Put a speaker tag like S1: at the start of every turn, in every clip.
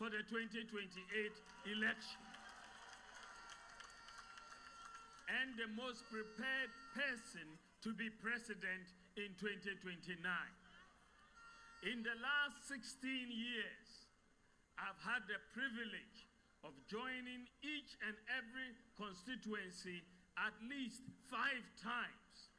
S1: for the 2028 election. And the most prepared person to be president in 2029. In the last 16 years, I've had the privilege of joining each and every constituency at least 5 times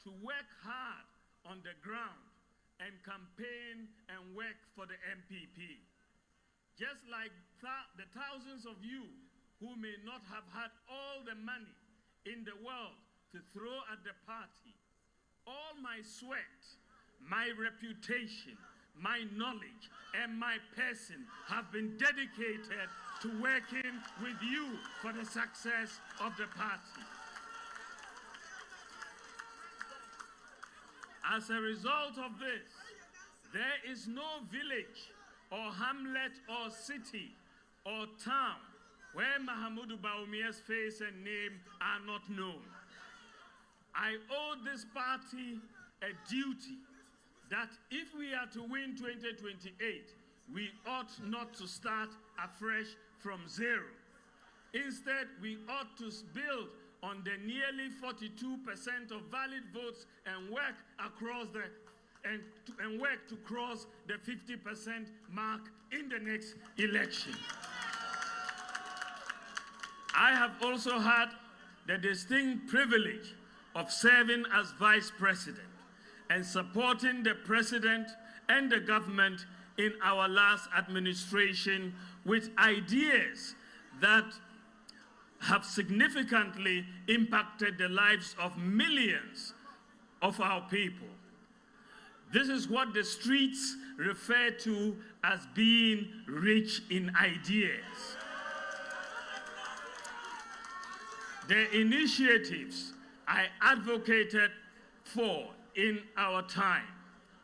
S1: to work hard on the ground and campaign and work for the MPP. Just like the thousands of you who may not have had all the money in the world to throw at the party, all my sweat, my reputation, my knowledge, and my person have been dedicated to working with you for the success of the party. As a result of this, there is no village or hamlet or city or town where Mahamudu Bawumia's face and name are not known. I owe this party a duty that if we are to win 2028, we ought not to start afresh from zero. Instead, we ought to build on the nearly 42% of valid votes and work across the and work to cross the 50% mark in the next election. I have also had the distinct privilege of serving as Vice President and supporting the President and the government in our last administration with ideas that have significantly impacted the lives of millions of our people. This is what the streets refer to as being rich in ideas. The initiatives I advocated for in our time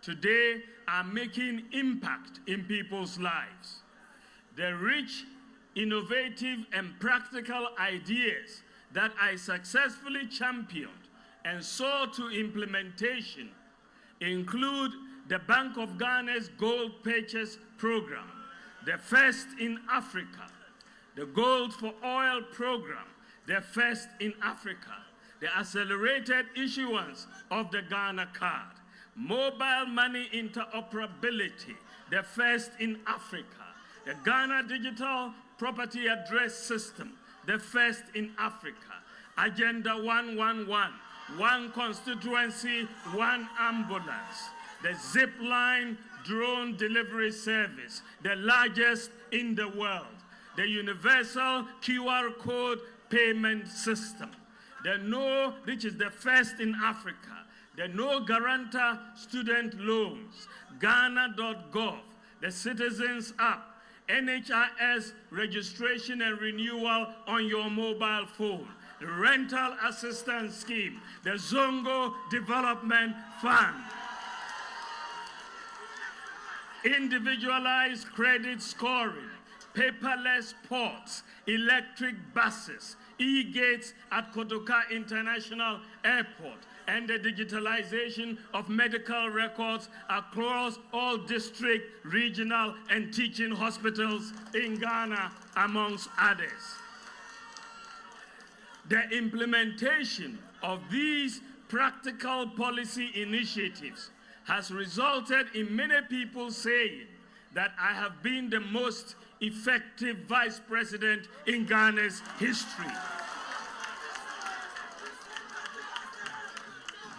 S1: today are making impact in people's lives. The rich, innovative, and practical ideas that I successfully championed and saw to implementation include the Bank of Ghana's Gold Purchase Program, the first in Africa, the Gold for Oil Program, the first in Africa, the accelerated issuance of the Ghana card, mobile money interoperability, the first in Africa, the Ghana Digital Property Address System, the first in Africa, Agenda 111, one constituency, one ambulance, the Zipline drone delivery service, the largest in the world, the universal QR code payment system, the No, which is the first in Africa, the No Guarantor student loans, Ghana.gov, the Citizens app, NHIS registration and renewal on your mobile phone, the Rental Assistance Scheme, the Zongo Development Fund, individualized credit scoring, paperless ports, electric buses, e-gates at Kotoka International Airport, and the digitalization of medical records across all district, regional, and teaching hospitals in Ghana, amongst others. The implementation of these practical policy initiatives has resulted in many people saying that I have been the most effective vice president in Ghana's history.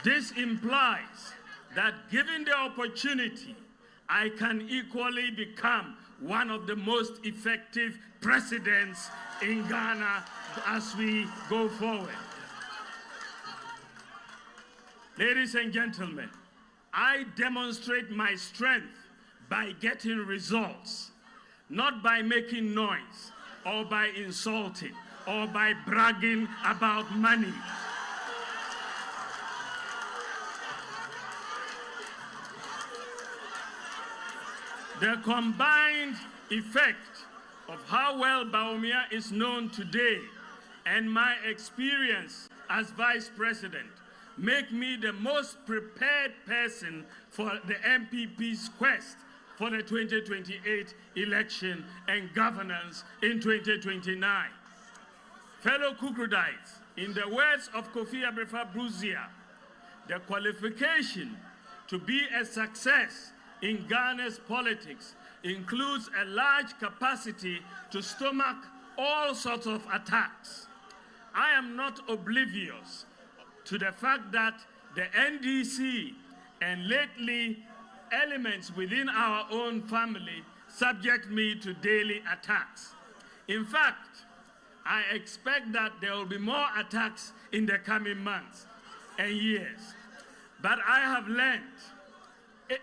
S1: This implies that given the opportunity, I can equally become one of the most effective presidents in Ghana as we go forward. Ladies and gentlemen, I demonstrate my strength by getting results, not by making noise, or by insulting, or by bragging about money. The combined effect of how well Bawumia is known today and my experience as vice president make me the most prepared person for the MPP's quest for the 2028 election and governance in 2029. Fellow Kukrudites, in the words of Kofi Abrefa-Bruzia, the qualification to be a success in Ghana's politics includes a large capacity to stomach all sorts of attacks. I am not oblivious to the fact that the NDC and lately elements within our own family subject me to daily attacks. In fact, I expect that there will be more attacks in the coming months and years. But I have learned,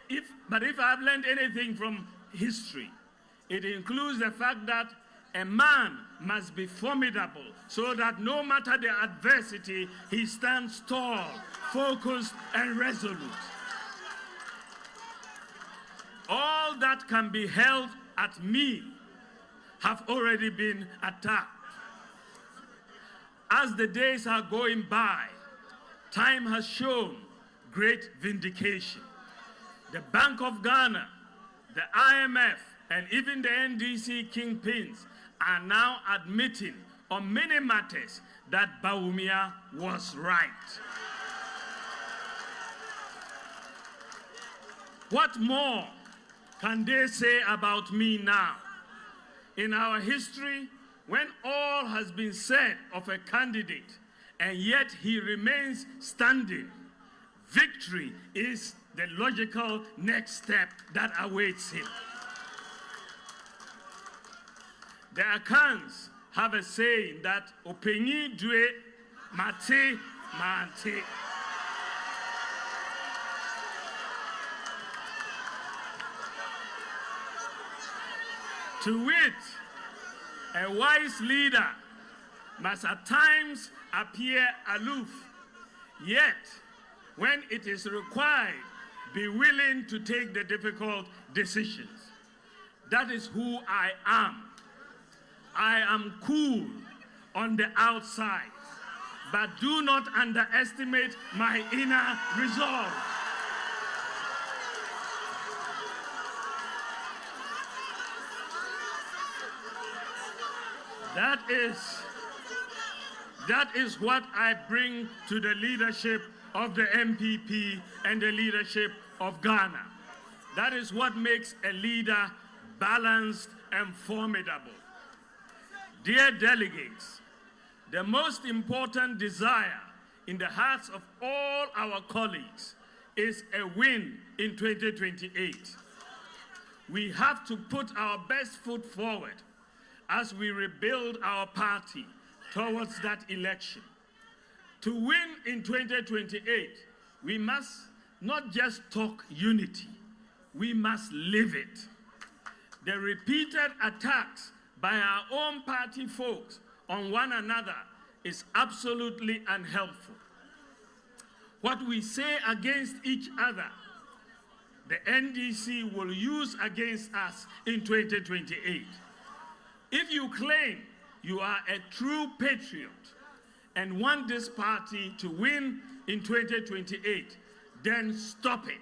S1: if I have learned anything from history, it includes the fact that a man must be formidable so that no matter the adversity, he stands tall, focused, and resolute. All that can be held at me have already been attacked. As the days are going by, time has shown great vindication. The Bank of Ghana, the IMF, and even the NDC Kingpins are now admitting on many matters that Bawumia was right. What more can they say about me now? In our history, when all has been said of a candidate and yet he remains standing, victory is the logical next step that awaits him. The Akans have a saying that Openyi due mate mate. To wit, a wise leader must at times appear aloof, yet when it is required, be willing to take the difficult decisions. That is who I am. I am cool on the outside, but do not underestimate my inner resolve. That is what I bring to the leadership of the MPP and the leadership of Ghana. That is what makes a leader balanced and formidable. Dear delegates, the most important desire in the hearts of all our colleagues is a win in 2028. We have to put our best foot forward as we rebuild our party towards that election. To win in 2028, we must not just talk unity, we must live it. The repeated attacks by our own party folks on one another is absolutely unhelpful. What we say against each other, the NDC will use against us in 2028. If you claim you are a true patriot and want this party to win in 2028, then stop it.